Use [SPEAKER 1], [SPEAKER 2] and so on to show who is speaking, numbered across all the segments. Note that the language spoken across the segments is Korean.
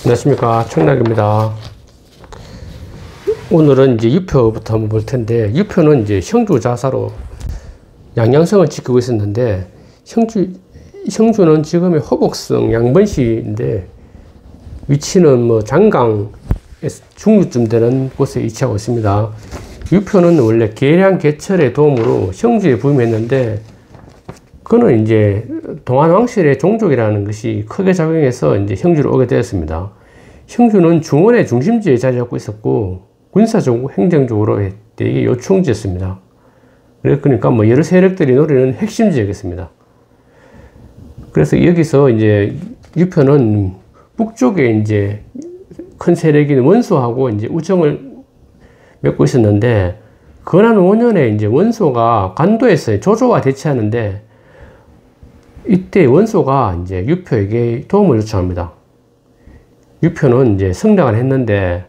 [SPEAKER 1] 안녕하십니까, 청락입니다. 오늘은 이제 유표부터 한번 볼 텐데, 유표는 이제 형주 자사로 양양성을 지키고 있었는데, 형주는 지금의 호복성 양번시인데, 위치는 뭐 장강 중류쯤 되는 곳에 위치하고 있습니다. 유표는 원래 계량 개철의 도움으로 형주에 부임했는데, 그는 이제 동안왕실의 종족이라는 것이 크게 작용해서 이제 형주로 오게 되었습니다. 형주는 중원의 중심지에 자리 잡고 있었고, 군사적으로 행정적으로 되게 요충지였습니다. 그러니까 뭐 여러 세력들이 노리는 핵심 지역이었습니다. 그래서 여기서 이제 유표는 북쪽에 이제 큰 세력인 원소하고 이제 우정을 맺고 있었는데, 건한 5년에 이제 원소가 관도에서 조조와 대치하는데, 이때 원소가 이제 유표에게 도움을 요청합니다. 유표는 이제 성장을 했는데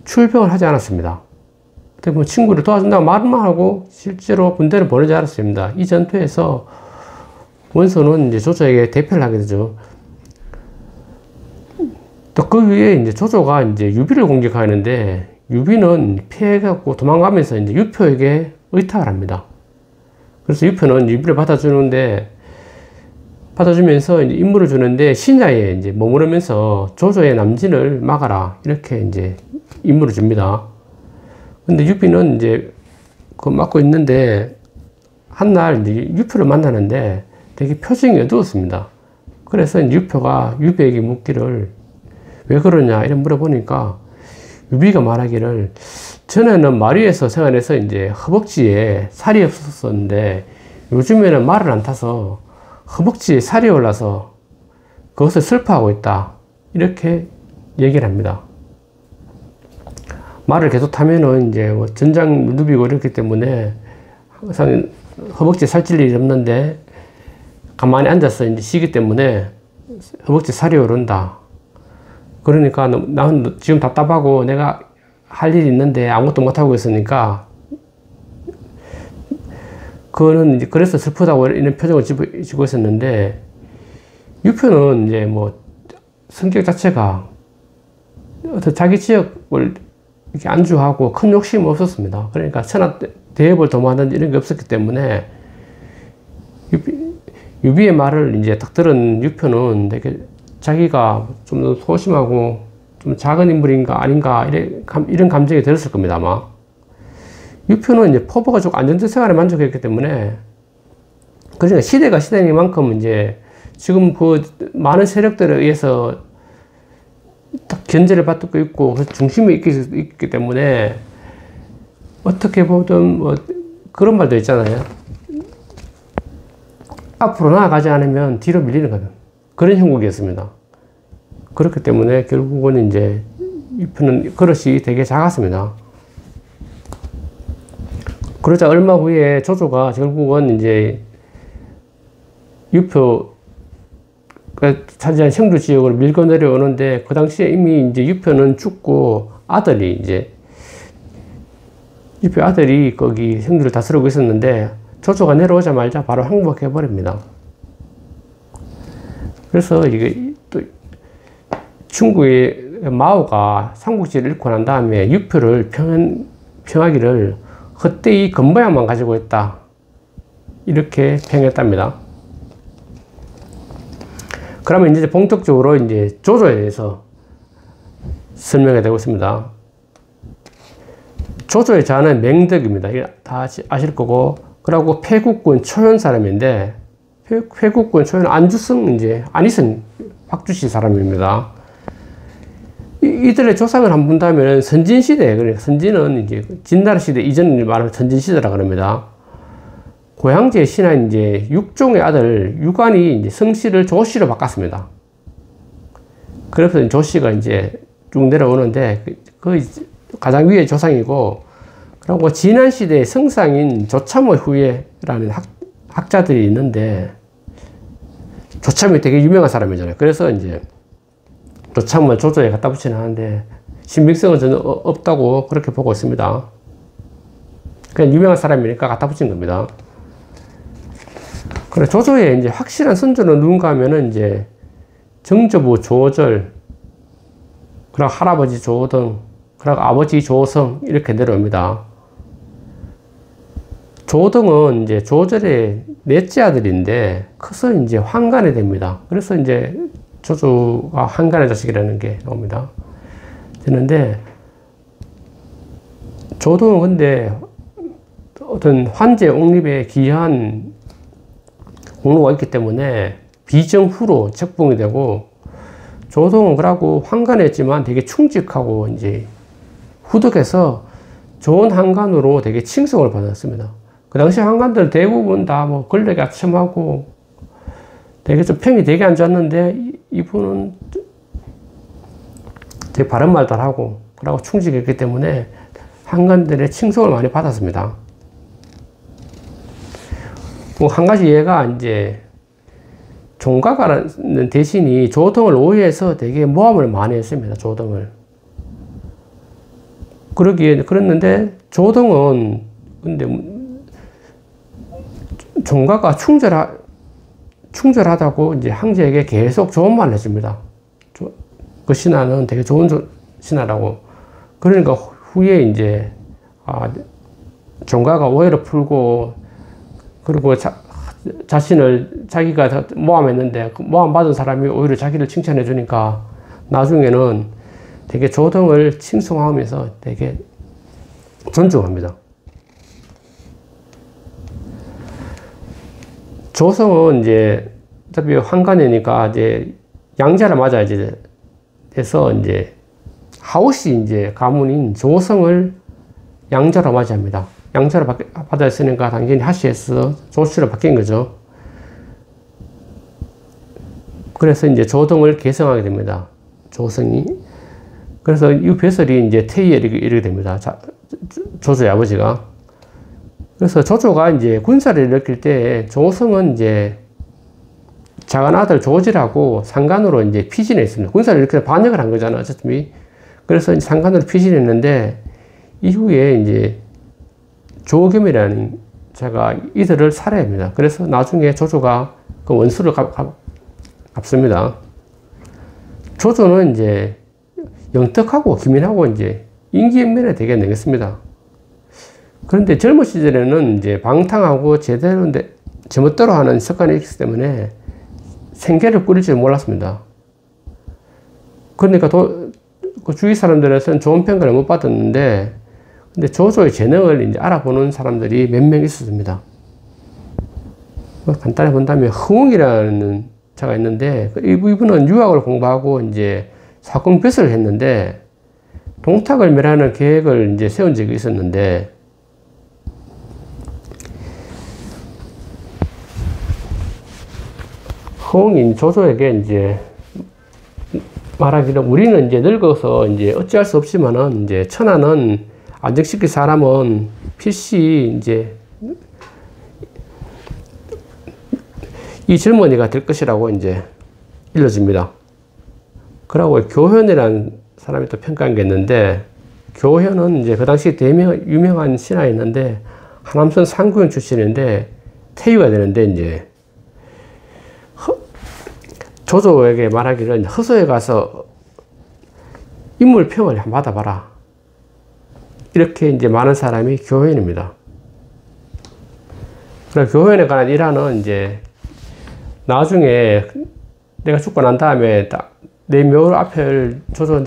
[SPEAKER 1] 출병을 하지 않았습니다. 그때 뭐 친구를 도와준다고 말만 하고 실제로 군대를 보내지 않았습니다. 이 전투에서 원소는 이제 조조에게 대패를 하게 되죠. 또 그 위에 이제 조조가 이제 유비를 공격하는데, 유비는 피해갖고 도망가면서 이제 유표에게 의탁을 합니다. 그래서 유표는 유비를 받아주면서 이제 임무를 주는데, 신야에 이제 머무르면서 조조의 남진을 막아라, 이렇게 이제 임무를 줍니다. 근데 유비는 이제 그거 맡고 있는데, 한날 이제 유표를 만나는데 되게 표정이 어두웠습니다. 그래서 이제 유표가 유비에게 묻기를 왜 그러냐 이런 물어보니까, 유비가 말하기를 전에는 말 위에서 생활해서 이제 허벅지에 살이 없었는데 요즘에는 말을 안 타서 허벅지에 살이 올라서 그것을 슬퍼하고 있다, 이렇게 얘기를 합니다. 말을 계속 타면은 이제 뭐 전장 누비고 이렇기 때문에 항상 허벅지에 살찔 일이 없는데, 가만히 앉아서 이제 쉬기 때문에 허벅지 살이 오른다. 그러니까 나는 지금 답답하고 내가 할 일이 있는데 아무것도 못하고 있으니까, 그거는 이제 그래서 슬프다고 이런 표정을 짓고 있었는데, 유표는 이제 뭐 성격 자체가 어떤 자기 지역을 이렇게 안주하고 큰 욕심이 없었습니다. 그러니까 천하 대업을 도모하는 이런 게 없었기 때문에, 유비의 말을 이제 딱 들은 유표는 되게 자기가 좀 더 소심하고 좀 작은 인물인가 아닌가 이런 감정이 들었을 겁니다, 아마. 유표는 이제 포부가지고 안정적 생활에 만족했기 때문에, 그러니까 시대가 시대니만큼 이제 지금 그 많은 세력들에 의해서 딱 견제를 받고 있고, 그 중심에 있기 때문에, 어떻게 보든 뭐 그런 말도 있잖아요. 앞으로 나아가지 않으면 뒤로 밀리는 거는 그런 형국이었습니다. 그렇기 때문에 결국은 이제 유표는 그릇이 되게 작았습니다. 그러자 얼마 후에 조조가 결국은 이제 유표가 차지한 형주 지역으로 밀고 내려오는데, 그 당시에 이미 이제 유표는 죽고 유표 아들이 거기 형주를 다스리고 있었는데, 조조가 내려오자마자 바로 항복해버립니다. 그래서 이게 또 중국의 마오가 삼국지를 읽고 난 다음에 유표를 평하기를 헛되이 겉모양만 가지고 있다, 이렇게 평했답니다. 그러면 이제 본격적으로 이제 조조에 대해서 설명이 되고 있습니다. 조조의 자는 맹덕입니다. 다 아실 거고, 그리고 패국군 초연 사람인데, 패국군 초연 안희성 박주시 사람입니다. 이들의 조상을 한번 본다면 선진시대, 그러니까 선진은 이제 진나라 시대 이전을 말하면 선진시대라 그럽니다. 고향제 신하인 이제 육종의 아들 유관이 이제 성씨를 조씨로 바꿨습니다. 그래서 조씨가 이제 쭉 내려오는데, 그 가장 위의 조상이고, 그리고 진안시대의 성상인 조참의 후예라는 학자들이 있는데, 조참이 되게 유명한 사람이잖아요. 그래서 이제 조참을 조조에 갖다 붙이는 하는데, 신빙성은 전혀 없다고 그렇게 보고 있습니다. 그냥 유명한 사람이니까 갖다 붙인 겁니다. 그래, 조조의 이제 확실한 선조는 누군가 하면은 이제 정조부 조절, 그리고 할아버지 조등, 그리고 아버지 조성 이렇게 내려옵니다. 조등은 이제 조절의 넷째 아들인데 커서 이제 환관이 됩니다. 그래서 이제 조조가 환관의 자식이라는 게 나옵니다. 되는데 조등은 근데 어떤 환제 옹립에 기여한 공로가 있기 때문에 비정후로 책봉이 되고, 조등은 그러고 환관했지만 되게 충직하고 이제 후덕해서 좋은 환관으로 되게 칭송을 받았습니다. 그 당시 환관들 대부분 다 뭐 권력이 아첨하고 되게 좀 평이 되게 안 좋았는데, 이분은 되게 바른 말도 하고 그러고 충직했기 때문에 환관들의 칭송을 많이 받았습니다. 한 가지 예가 이제 종가가라는 대신이 조등을 오해해서 되게 모함을 많이 했습니다. 조등을. 그랬는데 조등은 근데 종가가 충절하다고 이제 황제에게 계속 좋은 말을 해줍니다. 그 신하는 되게 좋은 신하라고. 그러니까 후에 이제 종가가 오해를 풀고, 그리고 자신을 자기가 모함했는데 그 모함 받은 사람이 오히려 자기를 칭찬해 주니까 나중에는 되게 조등을 칭송하면서 되게 존중합니다. 조성은 이제 어차피 환관이니까 이제 양자를 맞아야지 돼서 이제 하우시 이제 가문인 조성을 양자로 맞이합니다. 양자로 받았으니까 당연히 하시에서 조씨로 바뀐 거죠. 그래서 이제 조등을 계승하게 됩니다. 조성이. 그래서 이 벼슬이 이제 태희에 이르게 됩니다. 조조의 아버지가. 그래서 조조가 이제 군사를 일으킬 때 조성은 이제 작은 아들 조지라고 상관으로 이제 피신했습니다. 군사를 일으켜서 반역을 한 거잖아, 어차피. 그래서 이제 상관으로 피신했는데, 이후에 이제 조겸이라는 자가 이들을 살해합니다. 그래서 나중에 조조가 그 원수를 갚습니다. 조조는 이제 영특하고 기민하고 이제 인기연민에 되게 능했습니다. 그런데 젊은 시절에는 이제 방탕하고 제대로 제멋대로 하는 습관이 있기 때문에 생계를 꾸릴 줄 몰랐습니다. 그러니까 그 주위 사람들에서는 좋은 평가를 못 받았는데, 근데 조조의 재능을 이제 알아보는 사람들이 몇 명 있었습니다. 간단히 본다면 흥웅이라는 자가 있는데, 이분은 유학을 공부하고 이제 사공벼슬을 했는데 동탁을 멸하는 계획을 이제 세운 적이 있었는데, 흥웅이 조조에게 이제 말하기를, 우리는 이제 늙어서 이제 어찌할 수 없지만은 이제 천하는 안정시킬 사람은 필시 이제 이 젊은이가 될 것이라고 이제 일러줍니다. 그러고 교현이라는 사람이 또 평가한 게 있는데, 교현은 이제 그 당시 유명한 신하였는데 하남선 상구현 출신인데 태유가 되는데, 이제 조조에게 말하기를 허소에 가서 인물평을 한번 받아봐라. 이렇게 이제 많은 사람이 교현입니다. 그래서 교현에 관한 일화는 이제 나중에 내가 죽고 난 다음에 내 묘 앞을 조조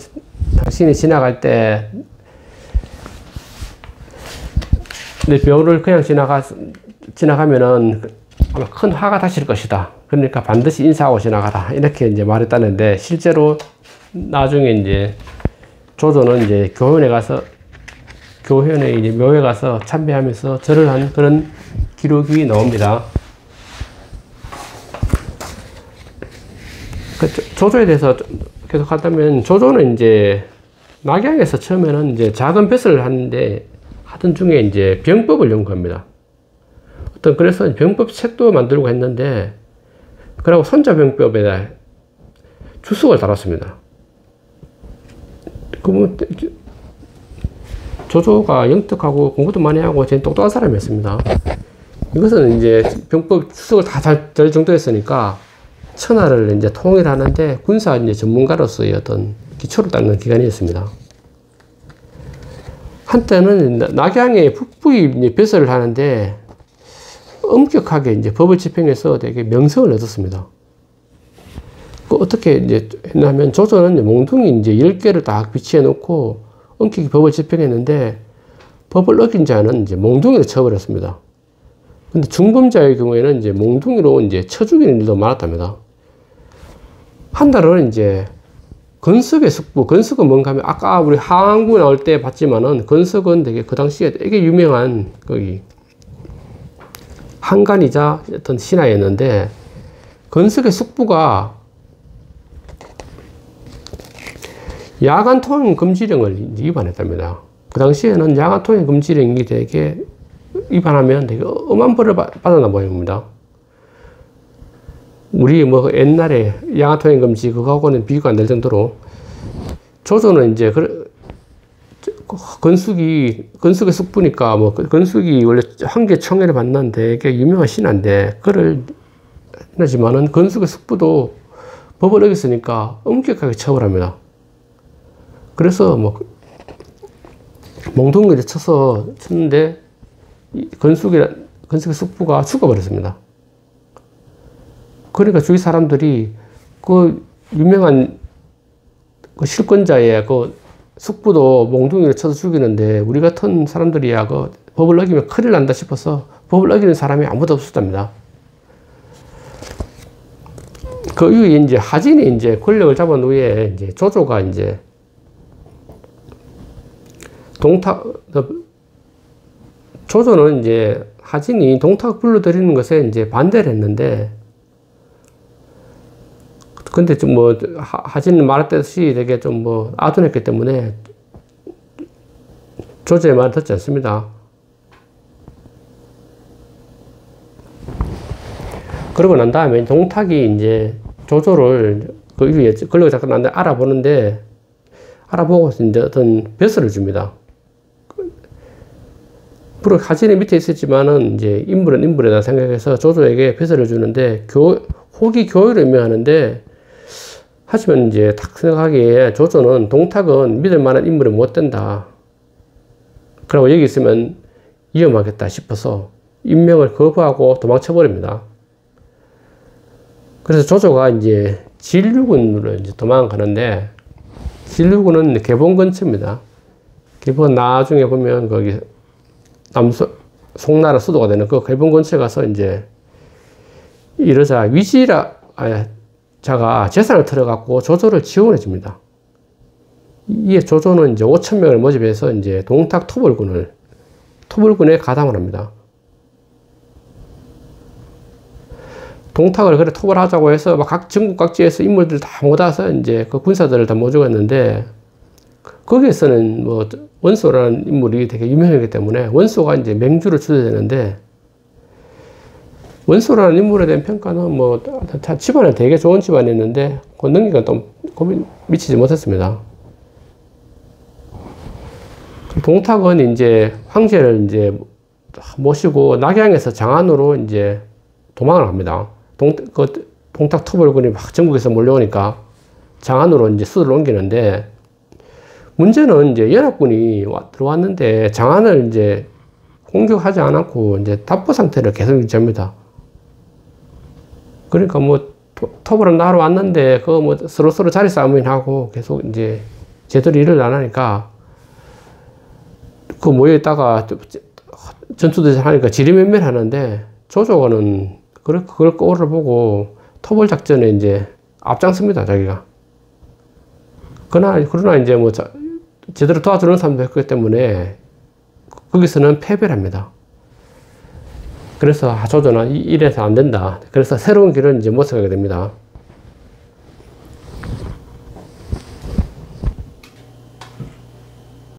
[SPEAKER 1] 당신이 지나갈 때 내 묘를 그냥 지나가면은 아마 큰 화가 다칠 것이다. 그러니까 반드시 인사하고 지나가라. 이렇게 이제 말했다는데, 실제로 나중에 이제 조조는 이제 교현의 이제 묘에 가서 참배하면서 절을 한 그런 기록이 나옵니다. 조조에 대해서 계속 하다면, 조조는 이제 낙양에서 처음에는 이제 작은 벼슬을 하던 중에 이제 병법을 연구합니다. 그래서 병법 책도 만들고 했는데, 그리고 손자병법에다 주석을 달았습니다. 조조가 영특하고 공부도 많이 하고 제일 똑똑한 사람이었습니다. 이것은 이제 병법 주석을 다 잘 정도했으니까 천하를 이제 통일하는데 군사 이제 전문가로서의 어떤 기초를 닦는 기관이었습니다. 한때는 낙양의 북부에 배설을 하는데 엄격하게 이제 법을 집행해서 되게 명성을 얻었습니다. 어떻게 이제 했냐면 조선은 몽둥이 이제 10개를 딱 비치해 놓고 엄격히 법을 집행했는데 법을 어긴 자는 이제 몽둥이로 쳐버렸습니다. 근데 중범자의 경우에는 이제 몽둥이로 이제 쳐 죽이는 일도 많았답니다. 한 달은 이제 건석의 숙부, 건석은 뭔가 하면 아까 우리 하항구 나올 때 봤지만은 건석은 되게 그 당시에 되게 유명한 거기 한간이자 어떤 신하였는데 건석의 숙부가 야간 통행 금지령을 위반했답니다. 그 당시에는 야간 통행 금지령이 되게 위반하면 되게 엄한 벌을 받았나 보입니다. 우리 뭐 옛날에 야간 통행 금지 그거하고는 비교가 안 될 정도로 조선은 이제 건숙의 숙부니까 뭐 건숙이 원래 황제 청해를 받는 되게 유명한 신하인데 그를 하지만은 건숙의 숙부도 법을 어겼으니까 엄격하게 처벌합니다. 그래서 뭐 몽둥이를 쳤는데 건숙의 숙부가 죽어버렸습니다. 그러니까 주위 사람들이 그 유명한 그 실권자의 그 숙부도 몽둥이를 쳐서 죽이는데 우리 같은 사람들이야 그 법을 어기면 큰일 난다 싶어서 법을 어기는 사람이 아무도 없었답니다. 그 이후에 이제 하진이 이제 권력을 잡은 후에 이제 조조가 이제 조조는 이제 하진이 동탁 불러들이는 것에 이제 반대를 했는데 근데 좀 뭐 하진은 말했듯이 되게 좀 뭐 아둔했기 때문에 조조의 말을 듣지 않습니다. 그러고 난 다음에 동탁이 이제 조조를 그 이후에 권력을 잡고 난 다음에 알아보고 이제 어떤 벼슬을 줍니다. 물론 하진이 밑에 있었지만은 이제 인물은 인물이다 생각해서 조조에게 벼슬을 주는데 호기 교유를 의미하는데 하지만 이제 딱 생각하기에 조조는 동탁은 믿을 만한 인물이 못 된다. 그리고 여기 있으면 위험하겠다 싶어서 임명을 거부하고 도망쳐 버립니다. 그래서 조조가 이제 진류군으로 이제 도망가는데 진류군은 개봉 근처입니다. 개봉 나중에 보면 거기 송나라 수도가 되는 그 개봉 근처에 가서 이제 이러자 자가 재산을 털어갖고 조조를 지원해 줍니다. 이에 조조는 이제 5,000명을 모집해서 이제 동탁 토벌군에 가담을 합니다. 동탁을 그래 토벌하자고 해서 막 전국 각지에서 인물들 다 모아서 이제 그 군사들을 다 모집했는데 거기에서는 뭐 원소라는 인물이 되게 유명하기 때문에 원소가 이제 맹주를 주도해야 되는데 원소라는 인물에 대한 평가는 뭐 집안은 되게 좋은 집안이었는데 그 능력은 또 미치지 못했습니다. 동탁은 이제 황제를 이제 모시고 낙양에서 장안으로 이제 도망을 합니다. 동탁 토벌군이 막 전국에서 몰려오니까 장안으로 이제 수도를 옮기는데 문제는 이제 연합군이 들어왔는데 장안을 이제 공격하지 않았고 이제 답보 상태를 계속 유지합니다. 그러니까 뭐 토벌은 나러 왔는데 그거 뭐 서로 자리 싸움이나 하고 계속 이제 제대로 일을 안 하니까 그 모여 있다가 전투도 하니까 지리멸멸 하는데 조조는 그걸 꼴을 보고 토벌 작전에 이제 앞장섭니다, 자기가. 그러나 이제 뭐 제대로 도와주는 사람도 있기 때문에 거기서는 패배를 합니다. 그래서 조조는 이래서 안 된다. 그래서 새로운 길을 이제 모색하게 됩니다.